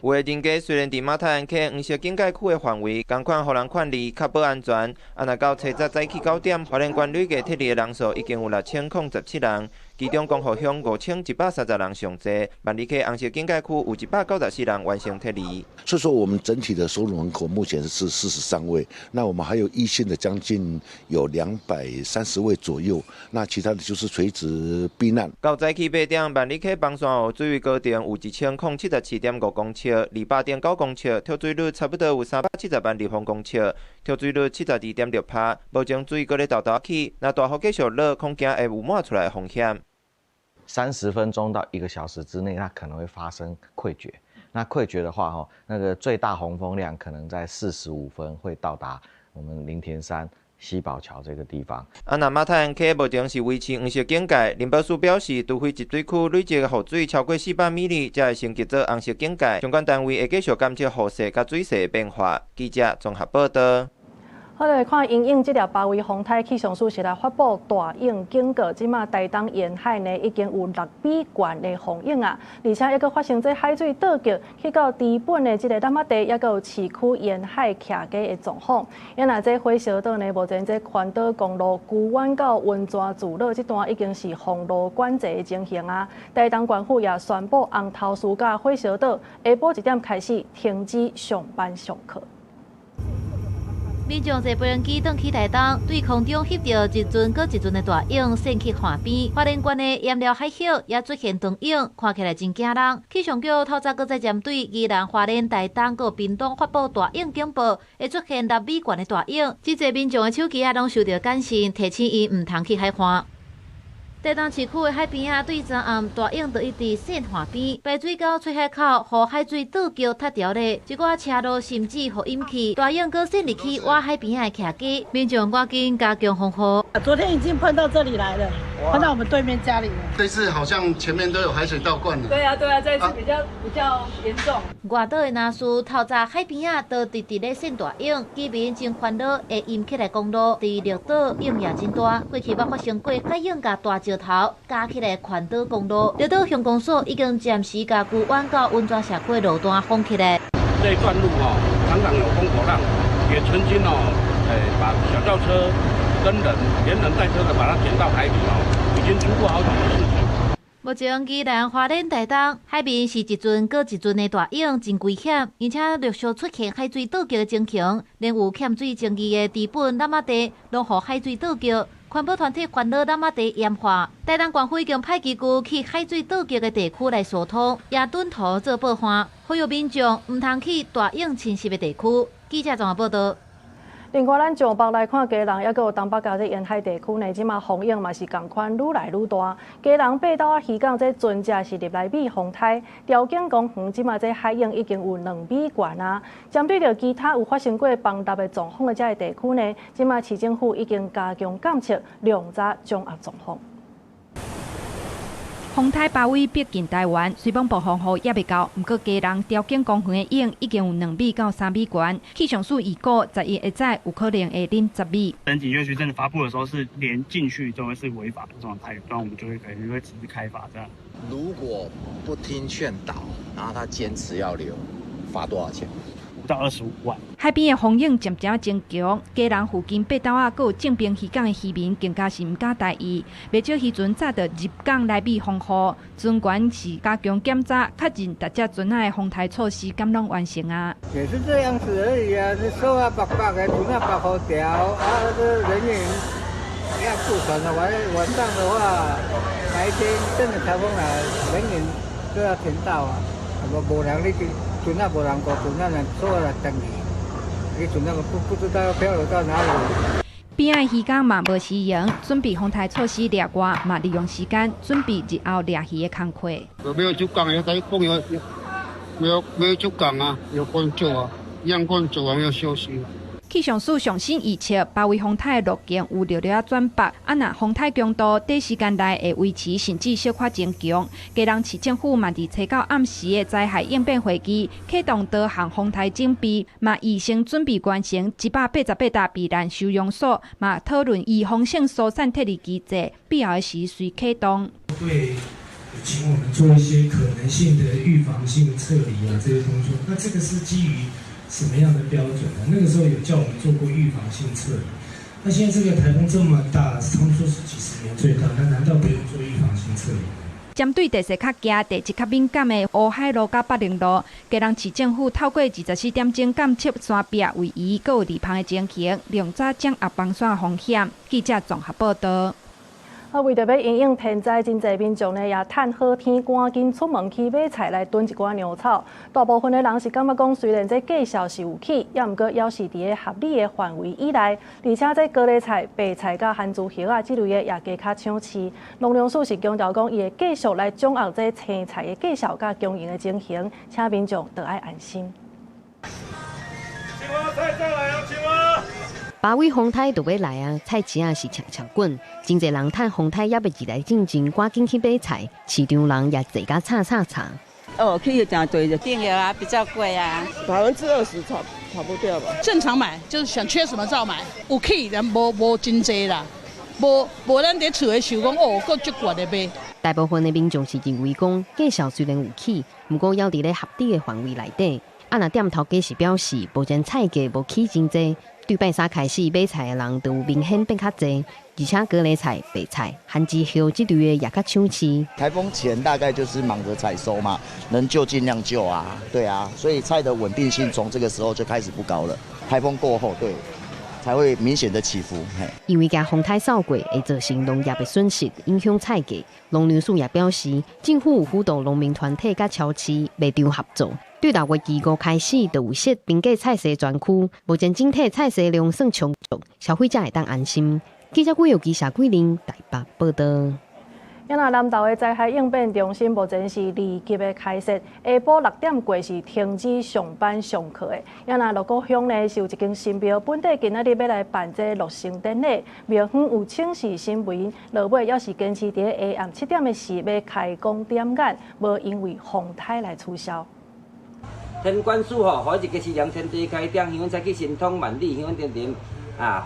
S10: 有的人家虽然伫马太安溪黄色警戒区的范围，同款互人劝离，确保安全。若到初早早起9点，花莲县累计撤离的人数已经有6017人，其中光复乡5130人上济，万里溪红色警戒区有194人完成撤离。
S14: 所以说，我们整体的收容人口目前是43位，那我们还有一线的将近有230位左右，那其他的就是垂直避难。
S10: 到早起8点，万里溪崩山湖水位高点有1077.5公尺，离8点9公尺，跳水率差不多有370万立方公尺，跳水率72.6%。目前水搁咧豆豆起，若大雨继续落，恐惊会有满出来的风险。
S15: 30分钟到1个小时之内，它可能会发生溃决。那溃决的话，那个最大洪峰量可能在45分会到达我们林田山西宝桥这个地方。
S10: 那马太安溪目前是维持黄色警戒，林保署表示，除非集水区累积的雨水超过400米里，才会升级做红色警戒。相关单位会继续监测雨势甲水势的变化。记者综合报道。
S1: 好来看，因应这条包围风台，气象署是来发布大影警告。即马台东沿海呢已经有6米悬的风影啊，而且还佫发生这海水倒桥，去到基本的这个南马地，也佫有市区沿海徛家的状况。因那这火烧岛呢，目前这环岛公路旧湾到温泉自乐这段已经是封路管制的情形啊。台东县府也宣布，红头树甲火烧岛下晡1点开始停止上班上课。
S5: 民众坐无人机转去台东，对空中翕到一尊搁一尊的大影升去岸边。花莲县的盐寮海口也出现长影，看起来真惊人。气象局透早搁再针对宜兰、花莲、台东搁屏东发布大影警报，会出现6米悬的大影。真侪民众的手机啊，拢收到简讯，提醒伊唔通去海岸。台东市区的海边啊，对昨暗大影就一直线岸边，排水沟出海口，互海水倒桥塌条咧。一寡车路甚至互淹去，大影搁渗入去挖海边的徛家，民众赶紧加强防护。
S13: 昨天已经喷到这里来了，喷到我们对面家里了。
S14: 这次好像前面都有海水倒灌了。
S13: 对啊，这一次比较严重。
S5: 外岛的纳苏透早海边啊，都直直咧渗大影，居民真烦恼会淹起来公路。第绿岛影也真大，过去捌发生过海影甲大石头加起来环岛公路。绿岛乡公所已经暂时甲旧湾到温泉社区路段封起来。
S16: 这一段路常常有风火浪，也曾经把小轿车跟人连人带车的把它填到海里已经出过好几次事情。
S5: 目前宜兰、花莲、台东海面是一尊搁一尊的大影，真危险，而且陆续出现海水倒桥的情形，连有欠水争议的地本南马地，拢互海水倒桥。环保团体烦恼南马地盐化，台东县府已经派机构去海水倒桥的地区来疏通，也蹲头做报案，呼吁民众唔通去大影侵蚀的地区。记者综合报道。
S1: 另外，咱上北来看，基隆也有东北角这沿海地区呢，即马风影嘛是共款愈来愈大。基隆北斗啊、鱼港这船只是入来米风台，条景公园即马这海影已经有2米悬啊。针对着其他有发生过崩塌的状况的这个地区呢，即马市政府已经加强监测，量查掌握状况。
S2: 风台包围逼近台湾，虽讲暴风雨也未到，不过基隆条景公园的影已经有2米到3米悬。气象署预估11月再有可能会临10米。
S17: 等警戒区真的发布的时候，是连进去都会是违法的状态，不然我们就会可能会直接开罚这样。
S18: 如果不听劝导，然后他坚持要留，罚多少钱
S17: ？5到25万。
S2: 海边的风影渐渐增强，基隆附近北斗啊，还有正滨渔港的渔民更加是唔敢大意，不少渔船早就入港来避风雨，船员是加强检查，确认大只船的风台措施敢拢完成啊。
S19: 也是这样子而已啊，这手啊白白的，船啊白好条啊，这人员要顾船的晚上的话，白天真的台风来，人员都要停到啊，无人你船啊无人过，船啊人所有人等你。你船那个不知道要漂流到哪里。
S2: 边仔渔港嘛无私营，准备风台措施掠外，嘛利用时间准备日后掠鱼的工课。
S20: 没有出港，要在风有没有出港啊？有工作啊，让工作完要休息。
S2: 气象署上新预测，包围风台的路径有略略转北，若风台强度短时间内会维持甚至小可增强。基隆市政府嘛伫初到暗时的灾害应变会议，启动多项风台整备，嘛预先准备完成188大避难收容所，嘛讨论预防性疏散撤离机制，必要时随启动。
S22: 对，请我们做一些可能性的预防性撤离啊这些动作，那这个是基于什么样的标准呢？那个时候有叫我们做过预防性撤离，那现在这个台风这么大，他们说是几十年最大，那难道不用做预防性撤离？
S2: 针对地势较低、地质较敏感的乌海路、甲北陵路，基隆市政府透过24点钟监测山壁位移，还有离棚的情形，量查掌握崩山风险。记者综合报道。
S1: 为着要因应天灾，真侪民众呢也趁好天赶紧出门去买菜来囤一寡粮草。大部分的人是感觉讲，虽然这价数是有起，也毋过要是伫个合理的范围以内，而且这高丽菜、白菜甲番薯叶啊，这类的也加较抢市。农粮署是强调讲，伊会继续来掌握这青菜的价数甲供应的情形，请民众得爱安心。
S23: 青蛙菜上来啊，青蛙！
S24: 包围风台就要来啊，菜市啊是抢抢滚，真侪人趁风台也要入来进前，赶紧去买菜，市场人也坐甲吵。
S6: 哦，去的真多，就定了啊，比较贵啊，20%跑不掉吧？
S25: 正常买，就是想缺什么照买，有起人无真济啦，无咱伫厝的想讲哦，够足贵的买。
S24: 大部分的民众是认为讲价数虽然有起，不过要伫咧合理的范围内底。啊，若店头家是表示，目前菜价无起真济。对拜三开始买菜的人，就有明显变较济，而且高丽菜、白菜、番薯叶这类的也较抢市。
S30: 台风前大概就是忙着采收嘛，能救尽量救啊，对啊，所以菜的稳定性从这个时候就开始不高了。台风过后，对，才会明显的起伏。
S24: 因为加风台扫过，会造成农业的损失，影响菜价。农粮署也表示，政府有辅导农民团体甲超市卖场合作。对6月25开始，就有设平价菜市专区，目前整体菜市量算充足，消费者会当安心。记者郭佑基、夏桂玲台北报道。
S1: 因那南投的灾害应变中心目前是2级的开设，下晡6点过是停止上班上课的。因那鹿谷乡呢是有一间新庙，本地今仔日要来办这落成典礼，庙方有请示新闻，落尾要是坚持伫下暗7点的时要开工点眼，无因为风台来取消。
S31: 天官署吼，予一个是2千地开店，乡采去神通万里，乡点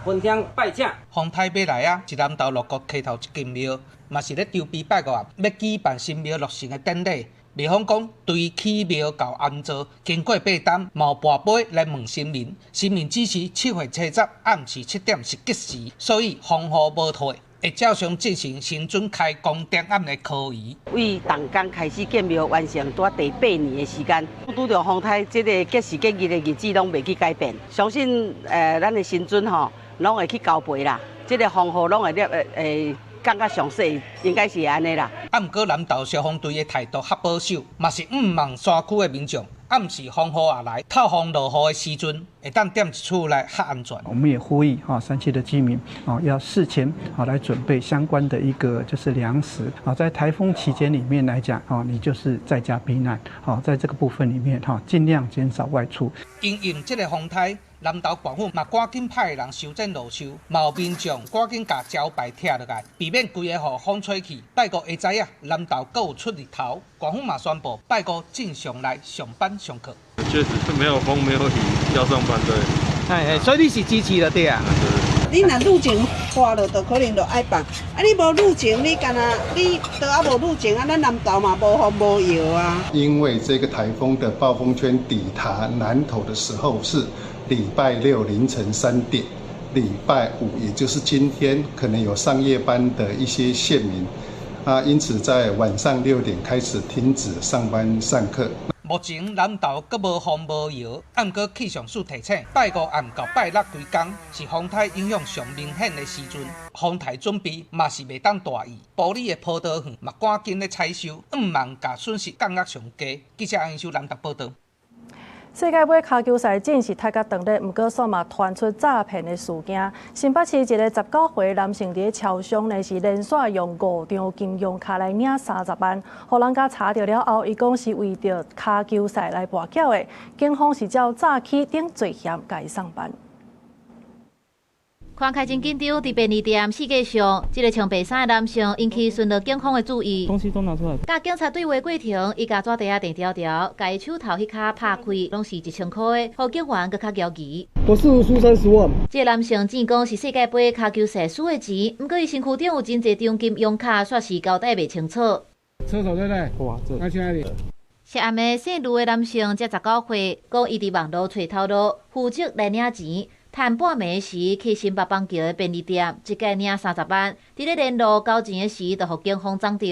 S31: 分享拜请。
S32: 风台要来啊，是南投鹿谷溪头一间庙，嘛是咧筹备8月要举办新庙落成的典礼。庙方讲，对起庙到安座，经过8单，冒跋杯来问神明，神明指示7月初10暗时7点是吉时，所以风雨无退。会照常进行新春开工点暗的科仪。
S6: 为动工开始建庙完成，在第8年的时间，拄着风台，这个吉时吉日的日子拢袂去改变。相信咱的新春吼，拢会去交陪啦。这个风雨拢会感觉详细，应该是安尼啦。
S32: 啊，毋过南投消防队的态度较保守，嘛是毋望山区的民众暗时风雨也来，透风落雨的时阵，会当踮一厝来较安全。
S3: 我们也呼吁山区的居民要事前来准备相关的一个就是粮食在台风期间里面来讲你就是在家避难在这个部分里面尽量减少外出。
S32: 因应这个风台。南投县府嘛，赶紧派人修整路修，嘛有民众赶紧把招牌拆落来，避免规个户风吹去。拜五下早南投阁有出日头，县府嘛宣布拜五正常来上班上课。
S23: 确实是没有风没有雨要上班对。
S32: 所以你是支持的对啊。
S13: 你若路情花了，就可能就爱办。你无路情，你干那你都无路情咱南投嘛无风无摇啊。
S4: 因为这个台风的暴风圈抵达南投的时候是礼拜六凌晨3点，礼拜5也就是今天可能有上夜班的一些县民因此在晚上6点开始停止上班上课。
S32: 目前南投阁无风无摇，暗过气象署提醒，拜五暗到拜六规工是风台影响上明显的时阵，风台准备嘛是袂当大意，玻璃的坡道远嘛赶紧咧采收，毋茫甲损失降到上低。记者安秀南投报道。
S1: 世界杯骹球赛正式踢到长日，不过煞嘛传出诈骗的事件。新北市一个19岁男性伫超商呢是连续用5张金融卡来领30万，互人家查到了后，伊讲是为着骹球赛来博缴的。警方是照诈欺等罪嫌甲伊送办。
S5: 看开真紧张，伫便利店世界上，这个穿白衫的男性引起巡逻警方的注意。
S3: 东西都拿出来。
S5: 甲警察对话过程，伊甲纸袋啊定条条，甲伊手头迄卡拍开，拢是1000块的，互警员搁较焦急。
S3: 我是输30万。
S5: 这个男性正讲是世界杯骹球赛输的钱，不过伊身躯顶有真侪张金用卡，煞是交代袂清楚。
S3: 车手在哪？哇，这那去哪里？
S5: 涉案的姓卢的男性才19岁，讲伊伫网络找头路，负责来领钱。趁半暝时去新北邦桥的便利店，一个领30万。伫咧联络交钱的时，就互警方掌到。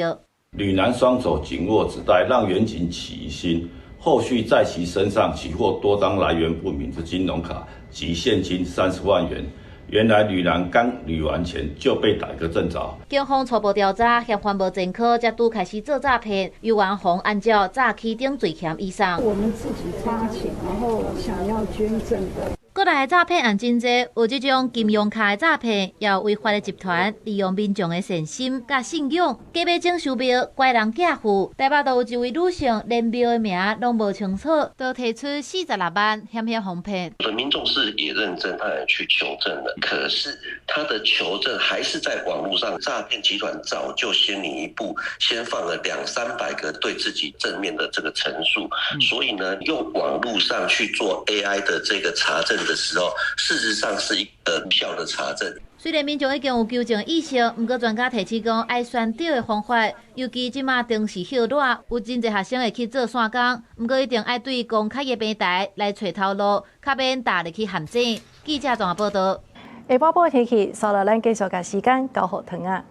S7: 吕男双手紧握纸袋，让员警起疑心，后续在其身上起获多张来源不明之金融卡及现金30万元。原来吕男刚捋完钱就被逮个正着。
S5: 警方初步调查，嫌犯无前科，才拄开始做诈骗，由王红按照诈欺等罪嫌移送。
S8: 我们自己发钱，然后想要捐赠的。
S5: 国内的诈骗案真多，有这种金融卡的诈骗，也有违法的集团利用民众的善心甲信用，假买证书庙，怪人假付。台北都有一位女性连庙的名拢无清楚，都提出46万，险防骗。
S9: 有的民众是也认真，他也去求证了，可是他的求证还是在网络上。诈骗集团早就先你一步，先放了200-300个对自己正面的这个陈述，所以呢，用网络上去做 AI 的这个查证的时候，事实上是一个有效的查证。
S5: 虽然民众已经有纠正意识，不过专家提起讲，爱选对的方法，尤其即马电视hiệu热，有真侪学生会去做线工，不过一定爱对公开的平台来找头路，较免踏入去陷阱。记者综合报道。
S1: 下晡报天气，稍后咱继续甲时间交互糖啊。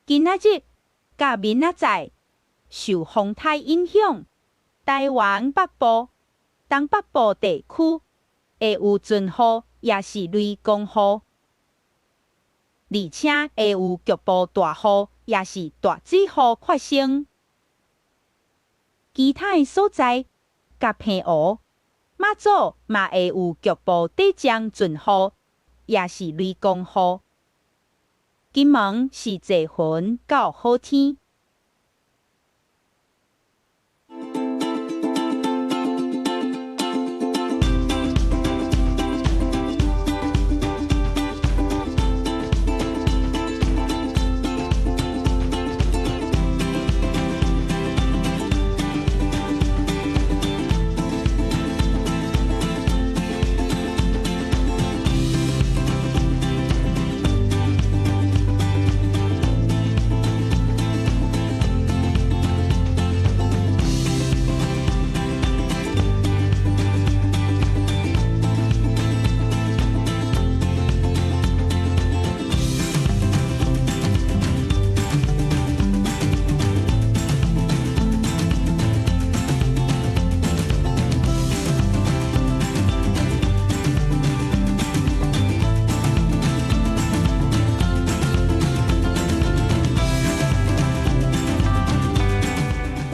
S11: 今仔日甲明仔载受风台影响，台湾北部、东北部地区会有阵雨，也是雷公雨，而且会有局部大雨，也是大水雨发生。其他的所在，甲平湖、马祖嘛会有局部地降阵雨，也是雷公雨。金门是坐云到好天。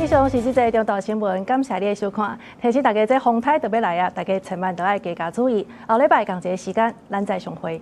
S1: 以上是这则中道新闻，感谢你的收看。提醒大家，这风台特别来啊，大家千万都要加注意。后礼拜同一个时间，咱再相会。